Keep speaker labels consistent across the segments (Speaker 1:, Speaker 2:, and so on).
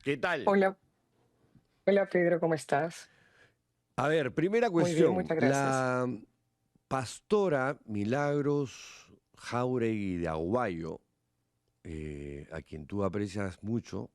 Speaker 1: ¿Qué tal?
Speaker 2: Hola, hola Pedro, ¿cómo estás?
Speaker 1: A ver, primera
Speaker 2: Muy bien,
Speaker 1: cuestión.
Speaker 2: muchas gracias.
Speaker 1: La pastora Milagros Jáuregui de Aguayo, a quien tú aprecias mucho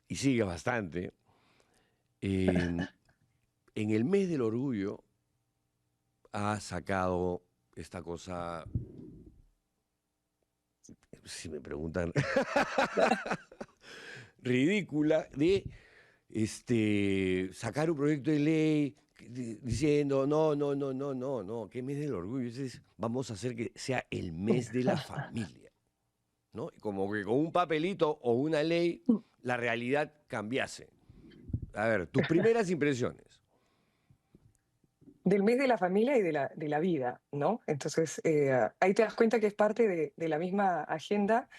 Speaker 1: y sigues bastante, eh, en el mes del orgullo ha sacado esta cosa, si me preguntan, ridícula de sacar un proyecto de ley diciendo, no, no, no, no, no, no, ¿qué mes del orgullo? Vamos a hacer que sea el mes de la familia, ¿no? Y como que con un papelito o una ley la realidad cambiase. A ver, tus primeras impresiones.
Speaker 2: Del mes de la familia y de la vida, ¿no? Entonces, ahí te das cuenta que es parte de la misma agenda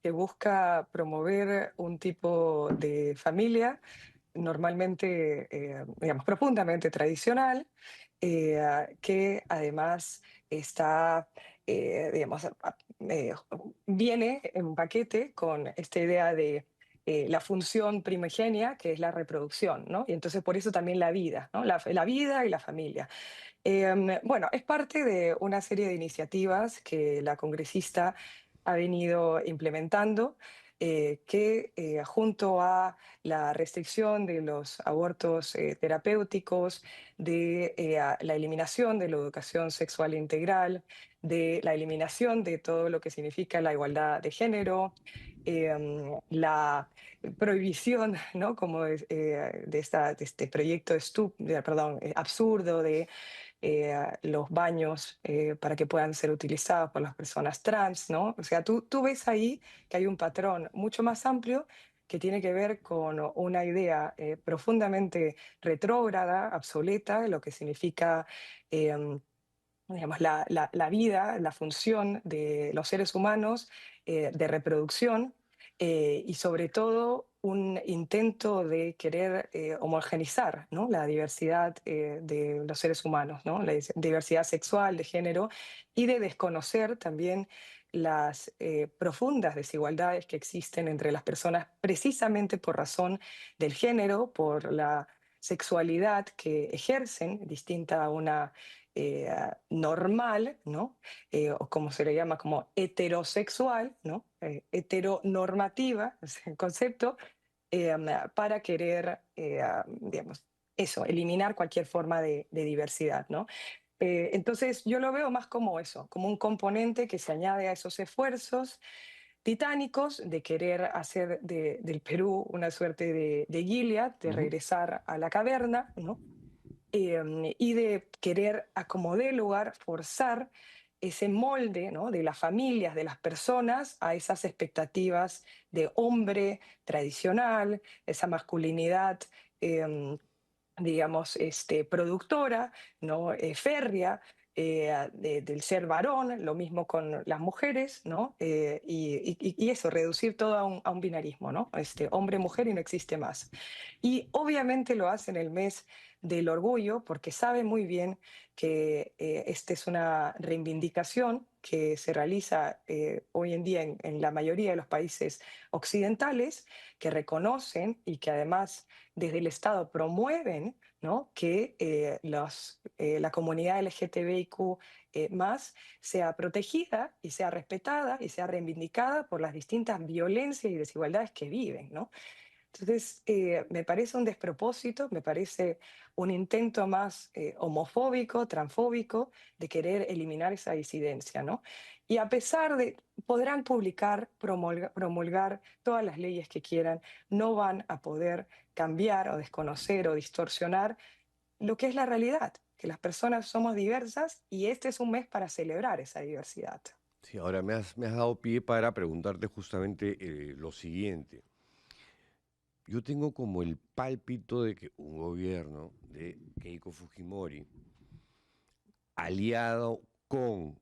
Speaker 2: que busca promover un tipo de familia normalmente, digamos, profundamente tradicional, que además está, digamos, viene en un paquete con esta idea de la función primigenia, que es la reproducción, ¿no? Y entonces por eso también la vida, ¿no? La vida y la familia. Bueno, es parte de una serie de iniciativas que la congresista ha venido implementando, que junto a la restricción de los abortos terapéuticos, de la eliminación de la educación sexual integral, de la eliminación de todo lo que significa la igualdad de género, la prohibición, ¿no? Como de este proyecto perdón, absurdo de los baños para que puedan ser utilizados por las personas trans, ¿no? O sea, tú ves ahí que hay un patrón mucho más amplio que tiene que ver con una idea profundamente retrógrada, obsoleta, de lo que significa, digamos, la vida, la función de los seres humanos de reproducción, y sobre todo un intento de querer homogeneizar, ¿no? La diversidad de los seres humanos, ¿no? La diversidad sexual, de género, y de desconocer también las profundas desigualdades que existen entre las personas precisamente por razón del género, por la sexualidad que ejercen, distinta a una normal, ¿no? O como se le llama, como heterosexual, ¿no? Heteronormativa, es el concepto, para querer, digamos, eso, eliminar cualquier forma de diversidad, ¿no? Entonces yo lo veo más como eso, como un componente que se añade a esos esfuerzos titánicos de querer hacer del Perú una suerte de Gilead, de
Speaker 1: Ujú.
Speaker 2: regresar a la caverna, ¿no? Y de querer, a como dé lugar, forzar ese molde, ¿no? De las familias, de las personas, a esas expectativas de hombre tradicional, esa masculinidad, em, digamos, productora, ¿no? Férrea, del ser varón, lo mismo con las mujeres, ¿no? Y eso, reducir todo a un binarismo, ¿no? Hombre-mujer y no existe más. Y obviamente lo hace en el mes del orgullo porque sabe muy bien que esta es una reivindicación que se realiza hoy en día en la mayoría de los países occidentales, que reconocen y que además desde el Estado promueven, ¿no? Que la comunidad LGTBIQ más sea protegida y sea respetada y sea reivindicada por las distintas violencias y desigualdades que viven, ¿no? Entonces, me parece un despropósito, me parece un intento más homofóbico, transfóbico, de querer eliminar esa disidencia, ¿no? Y a pesar de, podrán publicar, promulgar todas las leyes que quieran, no van a poder cambiar o desconocer o distorsionar lo que es la realidad, que las personas somos diversas y este es un mes para celebrar esa diversidad.
Speaker 1: Sí, ahora me has dado pie para preguntarte justamente lo siguiente. Yo tengo como el pálpito de que un gobierno de Keiko Fujimori, aliado con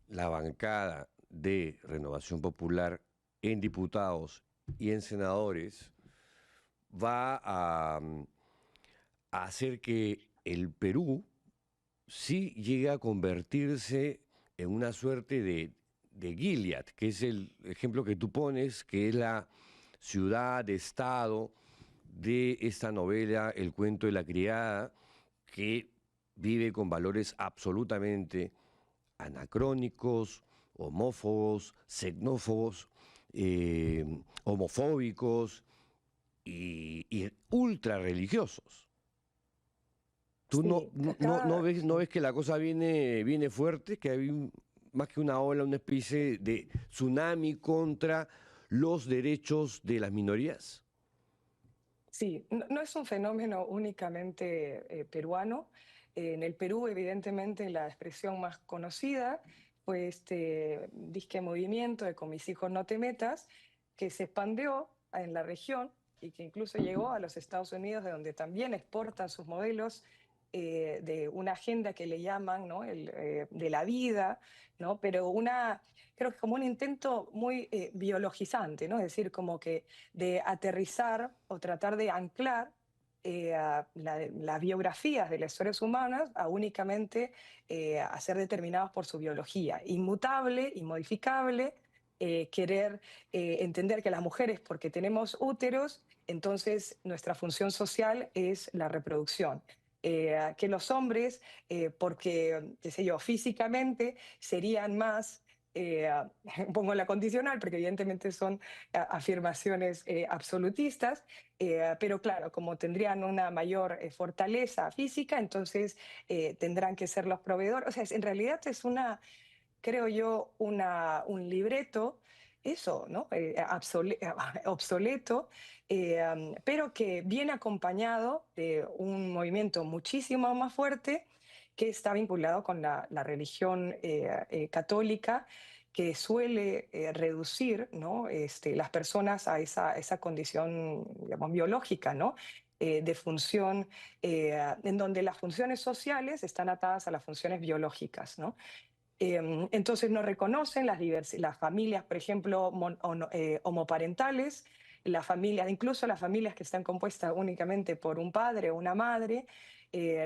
Speaker 1: la bancada de Renovación Popular en diputados y en senadores, va a hacer que el Perú sí llegue a convertirse en una suerte de Gilead, que es el ejemplo que tú pones, que es ciudad-estado de esta novela El cuento de la criada, que vive con valores absolutamente anacrónicos, homófobos, xenófobos, homofóbicos y ultra religiosos. ¿Tú
Speaker 2: Sí, acá,
Speaker 1: no ves que la cosa viene fuerte, que hay más que una ola, una especie de tsunami contra los derechos de las minorías?
Speaker 2: sí, no es un fenómeno únicamente peruano. En el Perú, evidentemente, la expresión más conocida fue este disque movimiento de Con mis hijos no te metas, que se expandió en la región y que incluso llegó a los Estados Unidos, de donde también exportan sus modelos de una agenda que le llaman, ¿no? De la vida, ¿no? Pero creo que como un intento muy biologizante, ¿no? Es decir, como que de aterrizar o tratar de anclar las biografías de las historias humanas a únicamente a ser determinadas por su biología, inmutable, inmodificable, querer entender que las mujeres, porque tenemos úteros, entonces nuestra función social es la reproducción. Que los hombres, porque, qué sé yo, físicamente serían más eh, pongo la condicional porque evidentemente son afirmaciones absolutistas, pero claro, como tendrían una mayor fortaleza física, entonces tendrán que ser los proveedores. O sea, en realidad es creo yo, un libreto, eso, ¿no? Obsoleto, pero que viene acompañado de un movimiento muchísimo más fuerte que está vinculado con la religión católica, que suele reducir, ¿no? Las personas a esa condición, digamos, biológica, ¿no? De función, en donde las funciones sociales están atadas a las funciones biológicas, ¿no? Entonces no reconocen las familias, por ejemplo, homoparentales, las familias, incluso las familias que están compuestas únicamente por un padre o una madre,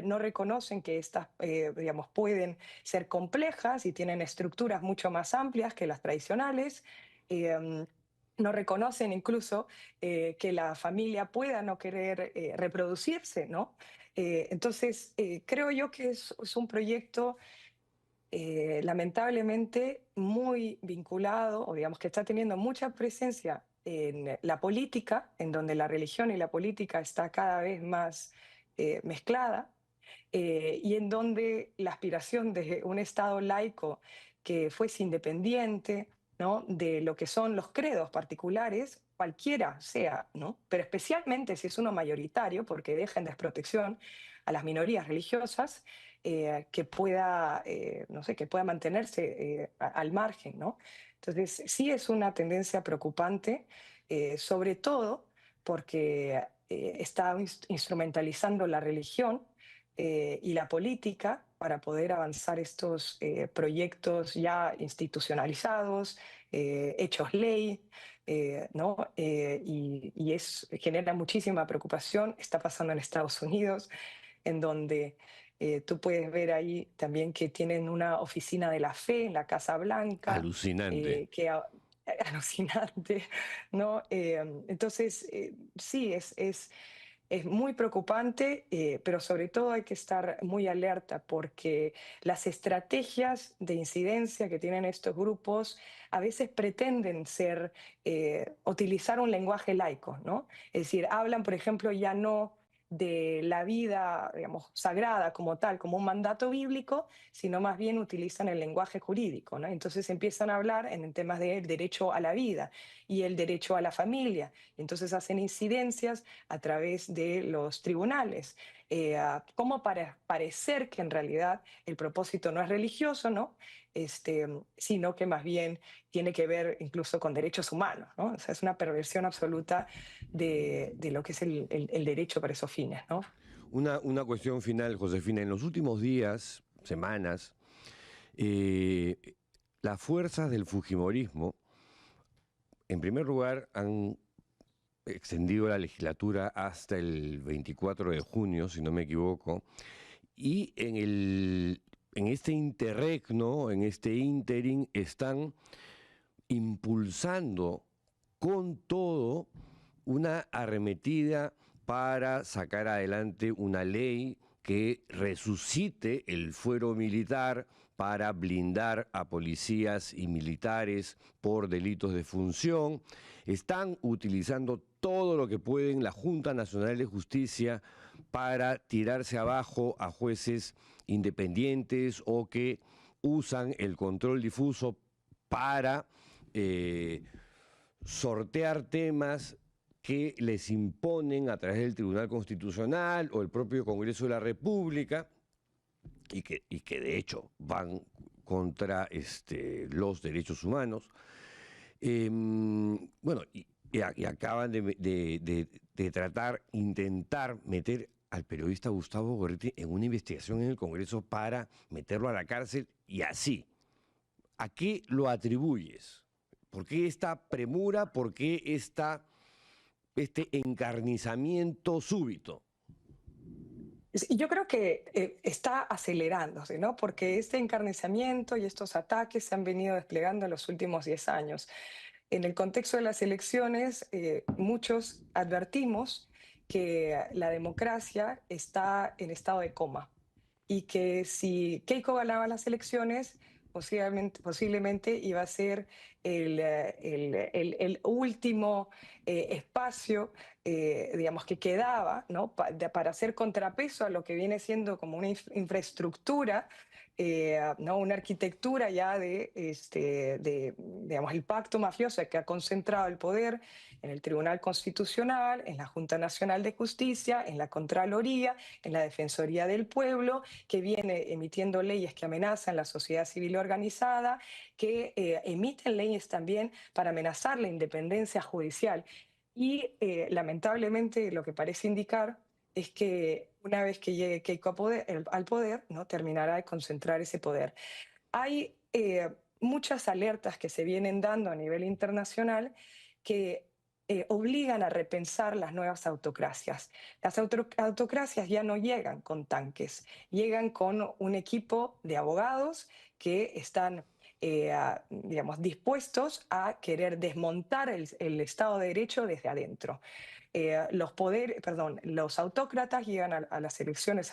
Speaker 2: no reconocen que estas, digamos, pueden ser complejas y tienen estructuras mucho más amplias que las tradicionales. No reconocen incluso que la familia pueda no querer reproducirse, ¿no? Entonces, creo yo que es un proyecto lamentablemente muy vinculado, o digamos que está teniendo mucha presencia en la política, en donde la religión y la política está cada vez más mezclada, y en donde la aspiración de un Estado laico que fuese independiente, ¿no? De lo que son los credos particulares, cualquiera sea, ¿no? Pero especialmente si es uno mayoritario, porque deja en desprotección a las minorías religiosas, que pueda, no sé, que pueda mantenerse al margen, ¿no? Entonces, sí es una tendencia preocupante, sobre todo porque está instrumentalizando la religión y la política para poder avanzar estos proyectos ya institucionalizados, hechos ley, ¿no? Genera muchísima preocupación. Está pasando en Estados Unidos, en donde tú puedes ver ahí también que tienen una oficina de la fe en la Casa Blanca,
Speaker 1: Alucinante.
Speaker 2: alucinante, ¿no? Entonces, sí, es muy preocupante, pero sobre todo hay que estar muy alerta porque las estrategias de incidencia que tienen estos grupos a veces pretenden utilizar un lenguaje laico, ¿no? Es decir, hablan, por ejemplo, ya no de la vida, digamos, sagrada como tal, como un mandato bíblico, sino más bien utilizan el lenguaje jurídico, ¿no? Entonces empiezan a hablar en temas del derecho a la vida y el derecho a la familia. Entonces hacen incidencias a través de los tribunales, como para parecer que en realidad el propósito no es religioso, ¿no? Sino que más bien tiene que ver incluso con derechos humanos, ¿no? O sea, es una perversión absoluta de lo que es el derecho para esos fines, ¿no?
Speaker 1: Una cuestión final, Josefina. En los últimos días, semanas, las fuerzas del Fujimorismo, en primer lugar, han extendido la legislatura hasta el 24 de junio, si no me equivoco, y en este interregno, en este interim, están impulsando con todo una arremetida para sacar adelante una ley que resucite el fuero militar para blindar a policías y militares por delitos de función. Están utilizando todo lo que pueden la Junta Nacional de Justicia para tirarse abajo a jueces independientes o que usan el control difuso para sortear temas que les imponen a través del Tribunal Constitucional o el propio Congreso de la República y que de hecho van contra los derechos humanos. Bueno, y acaban de intentar meter al periodista Gustavo Gorriti en una investigación en el Congreso para meterlo a la cárcel y así. ¿A qué lo atribuyes? ¿Por qué esta premura? ¿Por qué este encarnizamiento súbito?
Speaker 2: Y yo creo que está acelerándose, ¿no? Porque este encarnizamiento y estos ataques se han venido desplegando en los últimos 10 años. En el contexto de las elecciones, muchos advertimos que la democracia está en estado de coma y que si Keiko ganaba las elecciones, posiblemente iba a ser el último espacio, digamos, que quedaba, ¿no? Para hacer contrapeso a lo que viene siendo como una infraestructura, ¿no? Una arquitectura ya digamos, el pacto mafioso que ha concentrado el poder en el Tribunal Constitucional, en la Junta Nacional de Justicia, en la Contraloría, en la Defensoría del Pueblo, que viene emitiendo leyes que amenazan la sociedad civil organizada, que emiten leyes también para amenazar la independencia judicial. Y lamentablemente lo que parece indicar es que una vez que llegue Keiko al poder, ¿no? Terminará de concentrar ese poder. Hay muchas alertas que se vienen dando a nivel internacional que obligan a repensar las nuevas autocracias. Las autocracias ya no llegan con tanques, llegan con un equipo de abogados que están, digamos, dispuestos a querer desmontar el Estado de Derecho desde adentro. Los autócratas llegan a las elecciones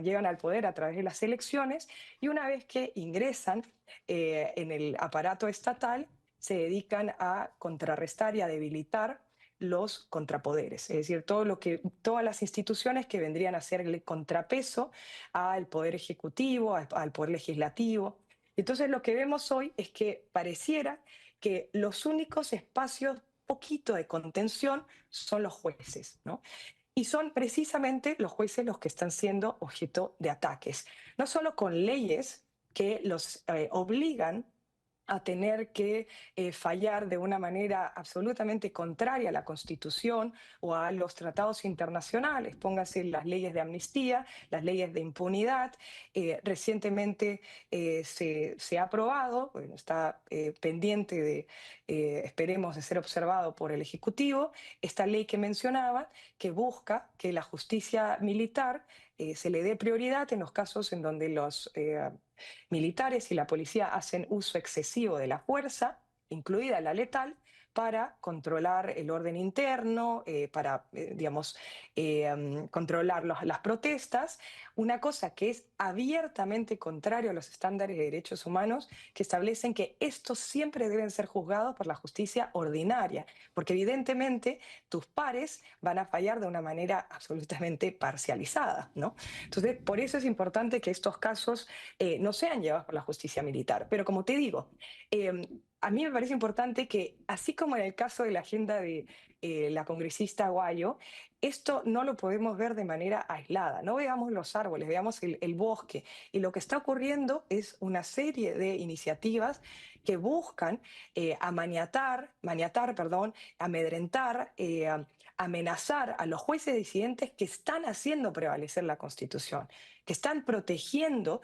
Speaker 2: llegan al poder a través de las elecciones y una vez que ingresan en el aparato estatal, se dedican a contrarrestar y a debilitar los contrapoderes, es decir, todas las instituciones que vendrían a ser el contrapeso al poder ejecutivo, al poder legislativo. Entonces lo que vemos hoy es que pareciera que los únicos espacios poquito de contención son los jueces, ¿no? Y son precisamente los jueces los que están siendo objeto de ataques, no solo con leyes que los obligan a tener que fallar de una manera absolutamente contraria a la Constitución o a los tratados internacionales. Póngase las leyes de amnistía, las leyes de impunidad. Recientemente se ha aprobado, bueno, está pendiente esperemos, de ser observado por el Ejecutivo, esta ley que mencionaba, que busca que la justicia militar se le dé prioridad en los casos en donde los militares y la policía hacen uso excesivo de la fuerza, incluida la letal, para controlar el orden interno, para, digamos, controlar las protestas, una cosa que es abiertamente contrario a los estándares de derechos humanos que establecen que estos siempre deben ser juzgados por la justicia ordinaria, porque evidentemente tus pares van a fallar de una manera absolutamente parcializada, ¿no? Entonces, por eso es importante que estos casos no sean llevados por la justicia militar. Pero como te digo, a mí me parece importante que, así como en el caso de la agenda de la congresista Aguayo, esto no lo podemos ver de manera aislada. No veamos los árboles, veamos el bosque. Y lo que está ocurriendo es una serie de iniciativas que buscan amedrentar, amenazar a los jueces disidentes que están haciendo prevalecer la Constitución, que están protegiendo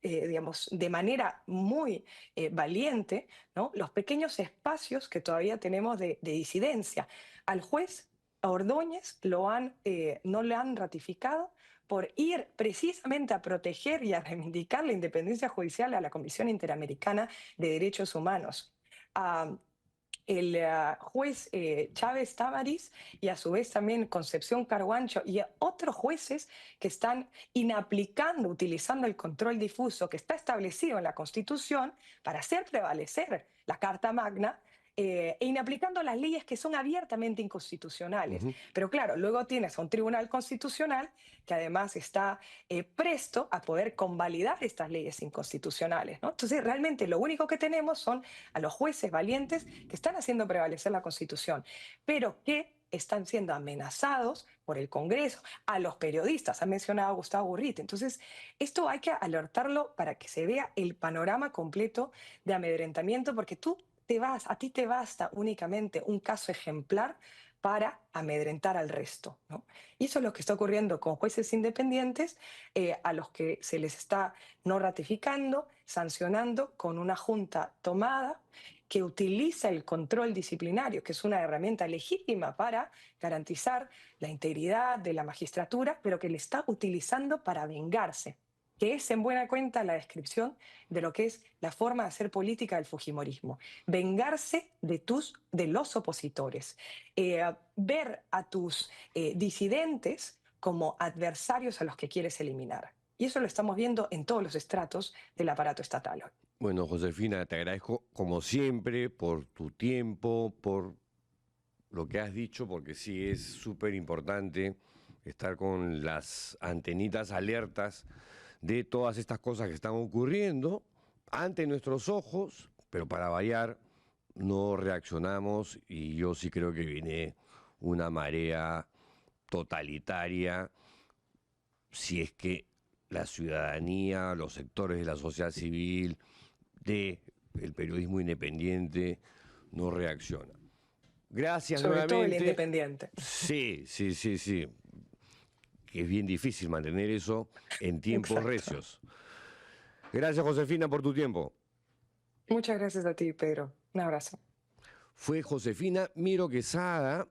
Speaker 2: digamos, de manera muy valiente, ¿no? Los pequeños espacios que todavía tenemos de disidencia. Al juez Ordóñez no le han ratificado por ir precisamente a proteger y a reivindicar la independencia judicial a la Comisión Interamericana de Derechos Humanos. el juez Chávez Tamariz y a su vez también Concepción Carguancho y a otros jueces que están inaplicando, utilizando el control difuso que está establecido en la Constitución para hacer prevalecer la Carta Magna, e inaplicando las leyes que son abiertamente inconstitucionales.
Speaker 1: Ujú.
Speaker 2: Pero claro, luego tienes a un tribunal constitucional que además está presto a poder convalidar estas leyes inconstitucionales, ¿no? Entonces, realmente lo único que tenemos son a los jueces valientes que están haciendo prevalecer la Constitución, pero que están siendo amenazados por el Congreso, a los periodistas, ha mencionado Gustavo Gurrit. Entonces, esto hay que alertarlo para que se vea el panorama completo de amedrentamiento, porque a ti te basta únicamente un caso ejemplar para amedrentar al resto, ¿no? Y eso es lo que está ocurriendo con jueces independientes a los que se les está no ratificando, sancionando con una junta tomada que utiliza el control disciplinario, que es una herramienta legítima para garantizar la integridad de la magistratura, pero que le está utilizando para vengarse, que es en buena cuenta la descripción de lo que es la forma de hacer política del fujimorismo. Vengarse de los opositores, ver a tus disidentes como adversarios a los que quieres eliminar. Y eso lo estamos viendo en todos los estratos del aparato estatal hoy.
Speaker 1: Bueno, Josefina, te agradezco como siempre por tu tiempo, por lo que has dicho, porque sí es súper importante estar con las antenitas alertas de todas estas cosas que están ocurriendo ante nuestros ojos, pero para variar no reaccionamos y yo sí creo que viene una marea totalitaria si es que la ciudadanía, los sectores de la sociedad civil, del periodismo independiente, no reaccionan. Gracias
Speaker 2: Sobre todo el
Speaker 1: nuevamente.
Speaker 2: independiente.
Speaker 1: Sí, sí, sí, sí. Que es bien difícil mantener eso en tiempos
Speaker 2: Exacto.
Speaker 1: recios. Gracias, Josefina, por tu tiempo.
Speaker 2: Muchas gracias a ti, Pedro. Un abrazo.
Speaker 1: Fue Josefina Miro Quesada,